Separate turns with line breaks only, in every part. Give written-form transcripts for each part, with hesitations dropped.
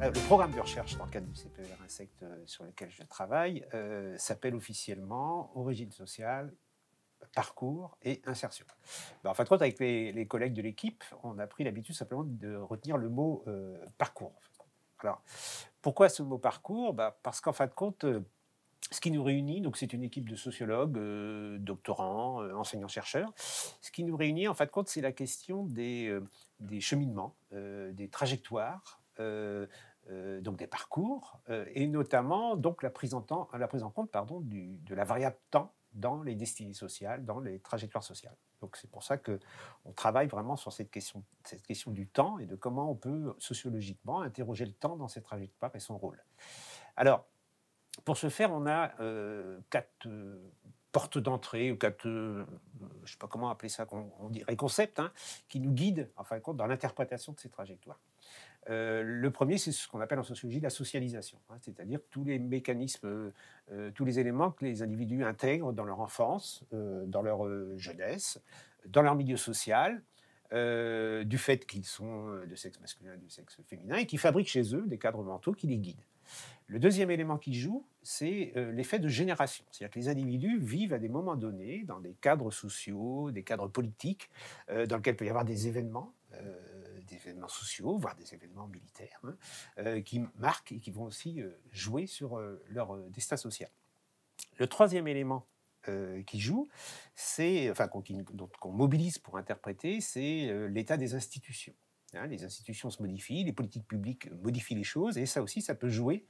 Le programme de recherche dans le cadre du CPER Insectes sur lequel je travaille s'appelle officiellement Origine sociale, parcours et insertion. En fin de compte, avec les collègues de l'équipe, on a pris l'habitude simplement de retenir le mot parcours. En fait. Alors, pourquoi ce mot parcours? Parce qu'en fin de compte, ce qui nous réunit, donc c'est une équipe de sociologues, doctorants, enseignants-chercheurs. Ce qui nous réunit, en fin de compte, c'est la question des cheminements, des trajectoires, donc des parcours, et notamment donc la prise en compte de la variable temps dans les destinées sociales, dans les trajectoires sociales. Donc c'est pour ça qu'on travaille vraiment sur cette question du temps et de comment on peut sociologiquement interroger le temps dans ces trajectoires et son rôle. Alors, pour ce faire, on a 4 portes d'entrée, ou 4, je ne sais pas comment appeler ça, on dirait concepts, hein, qui nous guident, en fin de compte, dans l'interprétation de ces trajectoires. Le premier, c'est ce qu'on appelle en sociologie la socialisation, hein, c'est-à-dire tous les mécanismes, tous les éléments que les individus intègrent dans leur enfance, dans leur jeunesse, dans leur milieu social, du fait qu'ils sont de sexe masculin et de sexe féminin, et qui fabriquent chez eux des cadres mentaux qui les guident. Le deuxième élément qui joue, c'est l'effet de génération. C'est-à-dire que les individus vivent à des moments donnés dans des cadres sociaux, des cadres politiques, dans lesquels il peut y avoir des événements sociaux, voire des événements militaires, hein, qui marquent et qui vont aussi jouer sur leur destin social. Le troisième élément qui joue, qu'on mobilise pour interpréter, c'est l'état des institutions. Hein, les institutions se modifient, les politiques publiques modifient les choses, et ça aussi, ça peut jouer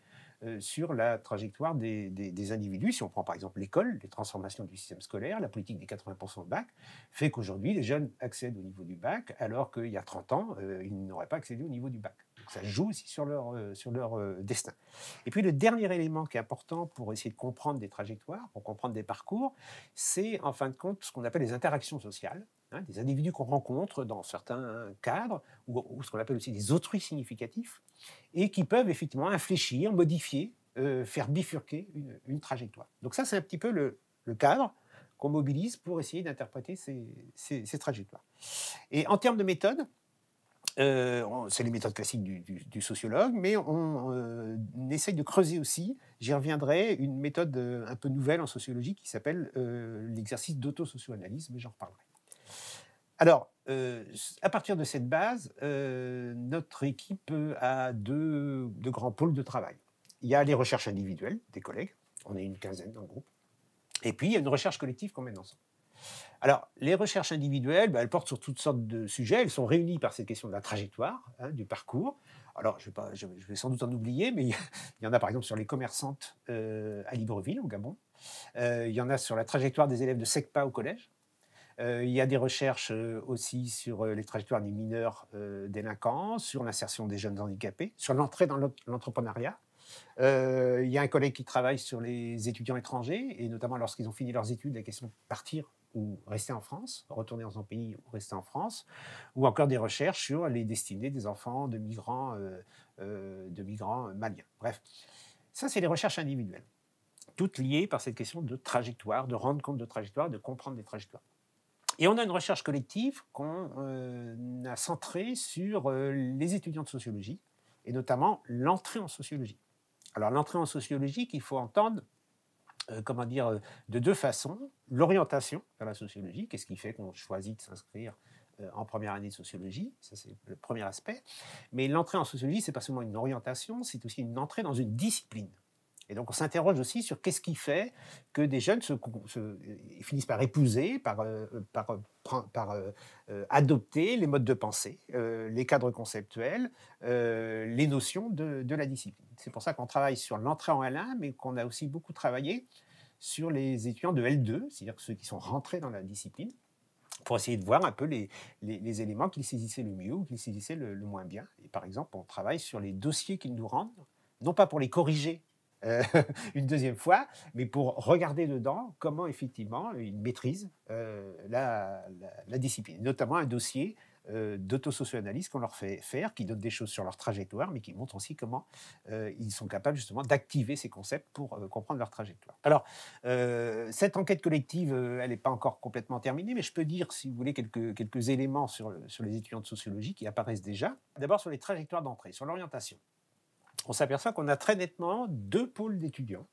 sur la trajectoire des individus. Si on prend par exemple l'école, les transformations du système scolaire, la politique des 80% de bac, fait qu'aujourd'hui, les jeunes accèdent au niveau du bac, alors qu'il y a 30 ans, ils n'auraient pas accédé au niveau du bac. Donc ça joue aussi sur leur destin. Et puis le dernier élément qui est important pour essayer de comprendre des trajectoires, pour comprendre des parcours, c'est en fin de compte ce qu'on appelle les interactions sociales, hein, des individus qu'on rencontre dans certains cadres, ou ce qu'on appelle aussi des autrui significatifs, et qui peuvent effectivement infléchir, modifier, faire bifurquer une trajectoire. Donc ça, c'est un petit peu le cadre qu'on mobilise pour essayer d'interpréter ces trajectoires. Et en termes de méthode, c'est les méthodes classiques du sociologue, mais on essaye de creuser aussi, j'y reviendrai, une méthode un peu nouvelle en sociologie qui s'appelle l'exercice d'auto-socio-analyse, mais j'en reparlerai. Alors, à partir de cette base, notre équipe a deux grands pôles de travail. Il y a les recherches individuelles des collègues, on est une quinzaine dans le groupe, et puis il y a une recherche collective qu'on mène ensemble. Alors, les recherches individuelles, elles portent sur toutes sortes de sujets, elles sont réunies par cette question de la trajectoire, hein, du parcours. Alors, je vais sans doute en oublier, mais il y en a par exemple sur les commerçantes à Libreville, au Gabon. Il y en a sur la trajectoire des élèves de SECPA au collège. Il y a des recherches aussi sur les trajectoires des mineurs délinquants, sur l'insertion des jeunes handicapés, sur l'entrée dans l'entrepreneuriat. Il y a un collègue qui travaille sur les étudiants étrangers, et notamment lorsqu'ils ont fini leurs études, la question de partir ou rester en France, retourner dans son pays ou rester en France, ou encore des recherches sur les destinées des enfants de migrants maliens. Bref, ça c'est les recherches individuelles, toutes liées par cette question de trajectoire, de rendre compte de trajectoire, de comprendre des trajectoires. Et on a une recherche collective qu'on a centrée sur les étudiants de sociologie, et notamment l'entrée en sociologie. Alors l'entrée en sociologie qu'il faut entendre, de deux façons. L'orientation vers la sociologie, qu'est-ce qui fait qu'on choisit de s'inscrire en première année de sociologie, ça c'est le premier aspect. Mais l'entrée en sociologie, c'est pas seulement une orientation, c'est aussi une entrée dans une discipline. Et donc on s'interroge aussi sur qu'est-ce qui fait que des jeunes finissent par épouser, par adopter les modes de pensée, les cadres conceptuels, les notions de la discipline. C'est pour ça qu'on travaille sur l'entrée en L1, mais qu'on a aussi beaucoup travaillé sur les étudiants de L2, c'est-à-dire ceux qui sont rentrés dans la discipline, pour essayer de voir un peu les éléments qu'ils saisissaient le mieux ou qu'ils saisissaient le moins bien. Et par exemple, on travaille sur les dossiers qu'ils nous rendent, non pas pour les corriger une deuxième fois, mais pour regarder dedans comment effectivement ils maîtrisent la discipline. Notamment un dossier d'autosocio-analyse qu'on leur fait faire, qui donne des choses sur leur trajectoire, mais qui montre aussi comment ils sont capables justement d'activer ces concepts pour comprendre leur trajectoire. Alors, cette enquête collective, elle n'est pas encore complètement terminée, mais je peux dire, si vous voulez, quelques éléments sur les étudiants de sociologie qui apparaissent déjà. D'abord sur les trajectoires d'entrée, sur l'orientation. on s'aperçoit qu'on a très nettement deux pôles d'étudiants.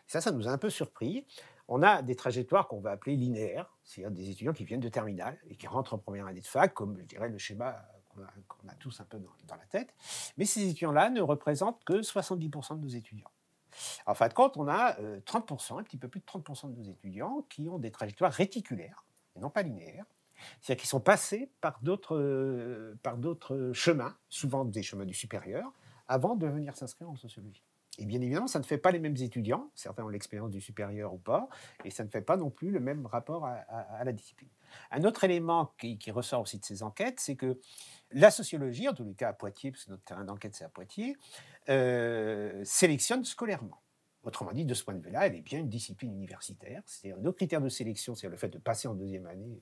Ça nous a un peu surpris. On a des trajectoires qu'on va appeler linéaires, c'est-à-dire des étudiants qui viennent de terminale et qui rentrent en première année de fac, comme je dirais le schéma qu'on a tous un peu dans la tête. Mais ces étudiants-là ne représentent que 70% de nos étudiants. En fin de compte, on a 30%, un petit peu plus de 30% de nos étudiants qui ont des trajectoires réticulaires, et non pas linéaires. C'est-à-dire qu'ils sont passés par d'autres chemins, souvent des chemins du supérieur, avant de venir s'inscrire en sociologie. Et bien évidemment, ça ne fait pas les mêmes étudiants, certains ont l'expérience du supérieur ou pas, et ça ne fait pas non plus le même rapport à la discipline. Un autre élément qui ressort aussi de ces enquêtes, c'est que la sociologie, en tous les cas à Poitiers, parce que notre terrain d'enquête c'est à Poitiers, sélectionne scolairement. Autrement dit, de ce point de vue-là, elle est bien une discipline universitaire. C'est-à-dire nos critères de sélection, c'est le fait de passer en deuxième année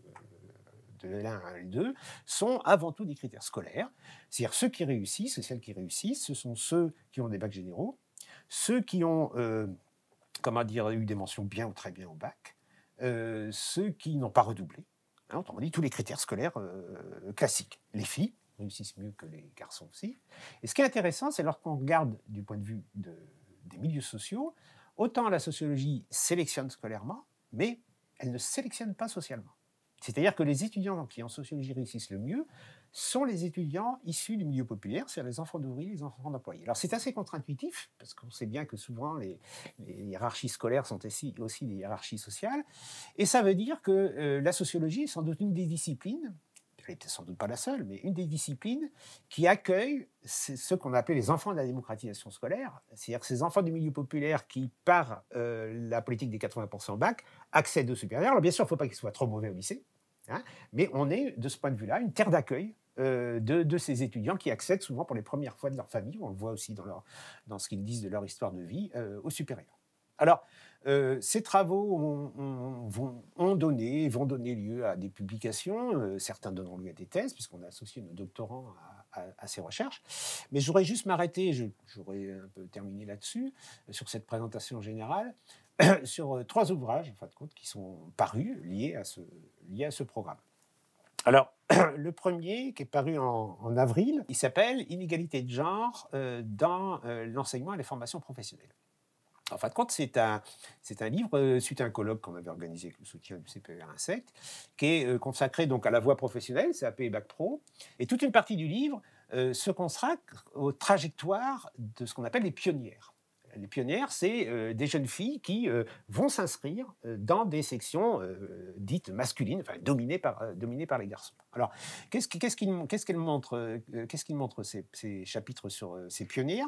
de L1 à L2, sont avant tout des critères scolaires. C'est-à-dire ceux qui réussissent et celles qui réussissent, ce sont ceux qui ont des bacs généraux, ceux qui ont eu des mentions bien ou très bien au bac, ceux qui n'ont pas redoublé. Hein, autrement dit, tous les critères scolaires classiques. Les filles réussissent mieux que les garçons aussi. Et ce qui est intéressant, c'est lorsqu'on regarde du point de vue des milieux sociaux, autant la sociologie sélectionne scolairement, mais elle ne sélectionne pas socialement. C'est-à-dire que les étudiants qui en sociologie réussissent le mieux sont les étudiants issus du milieu populaire, c'est-à-dire les enfants d'ouvriers, les enfants d'employés. Alors c'est assez contre-intuitif, parce qu'on sait bien que souvent les hiérarchies scolaires sont aussi des hiérarchies sociales, et ça veut dire que la sociologie est sans doute une des disciplines, elle n'est sans doute pas la seule, mais une des disciplines qui accueille ce qu'on appelle les enfants de la démocratisation scolaire, c'est-à-dire ces enfants du milieu populaire qui, par la politique des 80% bac, accèdent au supérieur. Alors bien sûr, il ne faut pas qu'ils soient trop mauvais au lycée, hein, mais on est, de ce point de vue-là, une terre d'accueil de ces étudiants qui accèdent souvent pour les premières fois de leur famille, on le voit aussi dans ce qu'ils disent de leur histoire de vie, au supérieur. Alors, ces travaux vont donner lieu à des publications, certains donneront lieu à des thèses, puisqu'on a associé nos doctorants à ces recherches. Mais j'aurais juste m'arrêter, j'aurais un peu terminé là-dessus, sur cette présentation générale, sur 3 ouvrages, en fin de compte, qui sont parus liés à ce programme. Alors, le premier, qui est paru en avril, il s'appelle « Inégalité de genre dans l'enseignement et les formations professionnelles ». En fin de compte, c'est un livre suite à un colloque qu'on avait organisé avec le soutien du CPER Insect, qui est consacré donc à la voie professionnelle, CAP et Bac Pro, et toute une partie du livre se consacre aux trajectoires de ce qu'on appelle les pionnières. Les pionnières, c'est des jeunes filles qui vont s'inscrire dans des sections dites masculines, enfin dominées par les garçons. Alors, qu'est-ce qu'ils montrent ces chapitres sur ces pionnières ?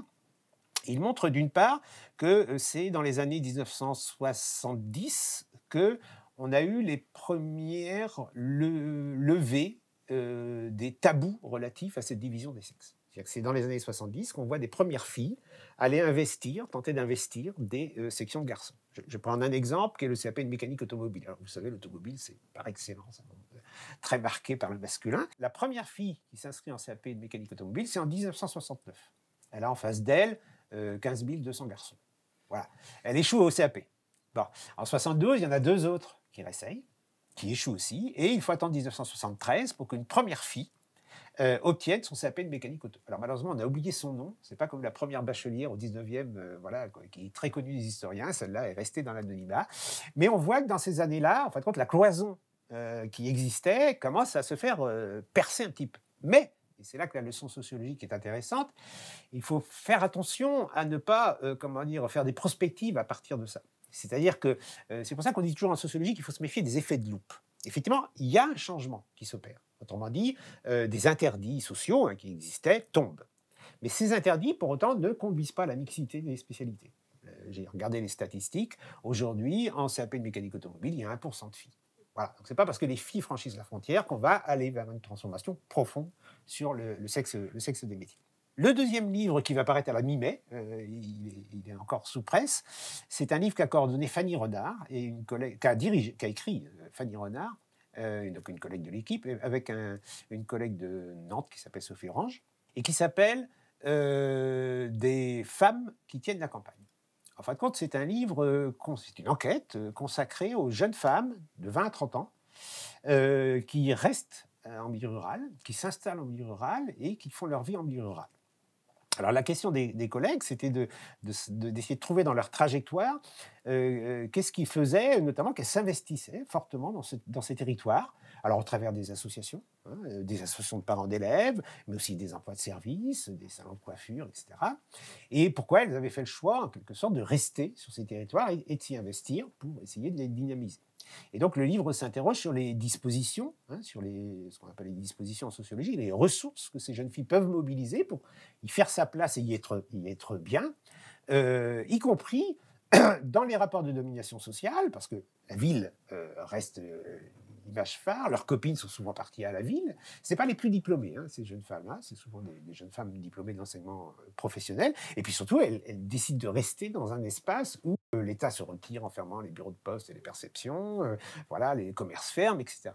Il montre d'une part que c'est dans les années 1970 qu'on a eu les premières levées des tabous relatifs à cette division des sexes. C'est-à-dire que c'est dans les années 70 qu'on voit des premières filles aller tenter d'investir des sections de garçons. Je prends un exemple qui est le CAP de mécanique automobile. Alors vous savez, l'automobile, c'est par excellence très marqué par le masculin. La première fille qui s'inscrit en CAP de mécanique automobile, c'est en 1969. Elle a en face d'elle 15 200 garçons. Voilà. Elle échoue au CAP. Bon. En 72, il y en a 2 autres qui réessayent, qui échouent aussi, et il faut attendre 1973 pour qu'une première fille obtienne son CAP de mécanique auto. Alors malheureusement, on a oublié son nom. C'est pas comme la première bachelière au 19e, voilà, qui est très connue des historiens. Celle-là est restée dans l'anonymat. Mais on voit que dans ces années-là, en fin de compte, la cloison qui existait commence à se faire percer un petit peu. Mais et c'est là que la leçon sociologique est intéressante, il faut faire attention à ne pas faire des prospectives à partir de ça. C'est-à-dire que c'est pour ça qu'on dit toujours en sociologie qu'il faut se méfier des effets de loupe. Effectivement, il y a un changement qui s'opère. Autrement dit, des interdits sociaux qui existaient tombent. Mais ces interdits, pour autant, ne conduisent pas à la mixité des spécialités. J'ai regardé les statistiques. Aujourd'hui, en CAP de mécanique automobile, il y a 1% de filles. Voilà. Donc, ce n'est pas parce que les filles franchissent la frontière qu'on va aller vers une transformation profonde sur le sexe des métiers. Le deuxième livre qui va paraître à la mi-mai, il est encore sous presse, c'est un livre qu'a coordonné Fanny Renard, et une collègue, qu'a écrit Fanny Renard, donc une collègue de l'équipe, avec une collègue de Nantes qui s'appelle Sophie Orange, et qui s'appelle Des femmes qui tiennent la campagne. En fin de compte, c'est un livre, c'est une enquête consacrée aux jeunes femmes de 20 à 30 ans qui restent en milieu rural, qui s'installent en milieu rural et qui font leur vie en milieu rural. Alors la question des collègues, c'était d'essayer de trouver dans leur trajectoire qu'est-ce qui faisait notamment qu'elles s'investissaient fortement dans ces territoires. Alors au travers des associations, hein, des associations de parents d'élèves, mais aussi des emplois de service, des salons de coiffure, etc. Et pourquoi elles avaient fait le choix, en quelque sorte, de rester sur ces territoires et de s'y investir pour essayer de les dynamiser. Et donc le livre s'interroge sur les dispositions, hein, sur ce qu'on appelle les dispositions en sociologie, les ressources que ces jeunes filles peuvent mobiliser pour y faire sa place et y être bien, y compris dans les rapports de domination sociale, parce que la ville reste l'image phare, leurs copines sont souvent parties à la ville. Ce pas les plus diplômées, hein, ces jeunes femmes-là, c'est souvent des jeunes femmes diplômées de l'enseignement professionnel. Et puis surtout, elles décident de rester dans un espace où l'État se retire en fermant les bureaux de poste et les perceptions, voilà, les commerces ferment, etc.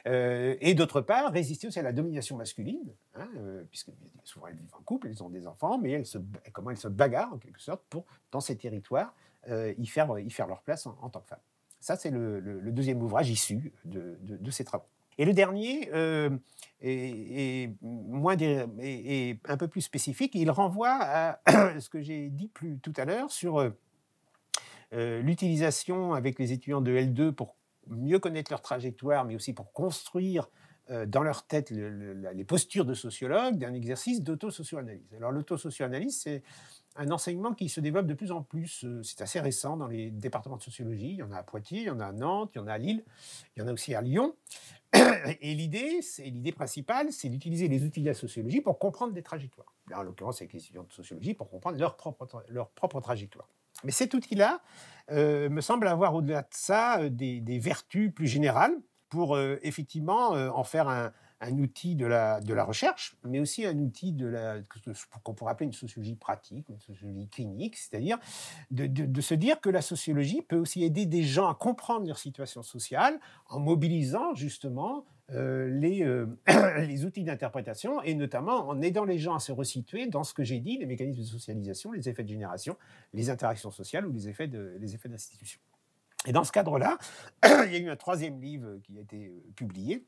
Et d'autre part, résister aussi à la domination masculine, hein, puisque souvent elles vivent en couple, elles ont des enfants, mais elles se bagarrent en quelque sorte pour, dans ces territoires, y faire leur place en tant que femmes. Ça, c'est le deuxième ouvrage issu de ces travaux. Et le dernier est un peu plus spécifique. Il renvoie à ce que j'ai dit tout à l'heure sur l'utilisation avec les étudiants de L2 pour mieux connaître leur trajectoire, mais aussi pour construire dans leur tête les postures de sociologue d'un exercice d'auto-socio-analyse. Alors l'auto-socio-analyse, c'est un enseignement qui se développe de plus en plus. C'est assez récent dans les départements de sociologie. Il y en a à Poitiers, il y en a à Nantes, il y en a à Lille, il y en a aussi à Lyon. Et l'idée principale, c'est d'utiliser les outils de la sociologie pour comprendre des trajectoires. Là, en l'occurrence, avec les étudiants de sociologie, pour comprendre leur propre trajectoire. Mais cet outil-là me semble avoir, au-delà de ça, des vertus plus générales pour effectivement en faire un outil de la recherche, mais aussi un outil qu'on pourrait appeler une sociologie pratique, une sociologie clinique, c'est-à-dire de se dire que la sociologie peut aussi aider des gens à comprendre leur situation sociale en mobilisant justement les outils d'interprétation et notamment en aidant les gens à se resituer dans ce que j'ai dit, les mécanismes de socialisation, les effets de génération, les interactions sociales ou les effets d'institution. Et dans ce cadre-là, il y a eu un troisième livre qui a été publié,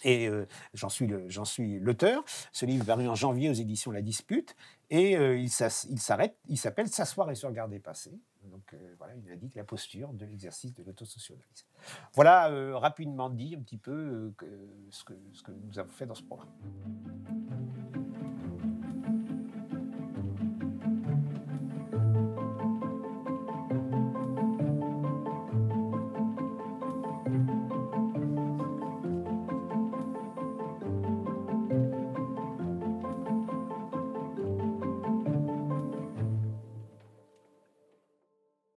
et j'en suis l'auteur. Ce livre est paru en janvier aux éditions La Dispute, et il s'appelle « S'asseoir et se regarder passer ». Donc voilà, il indique la posture de l'exercice de l'autosocialisme. Voilà rapidement dit un petit peu ce que nous avons fait dans ce programme.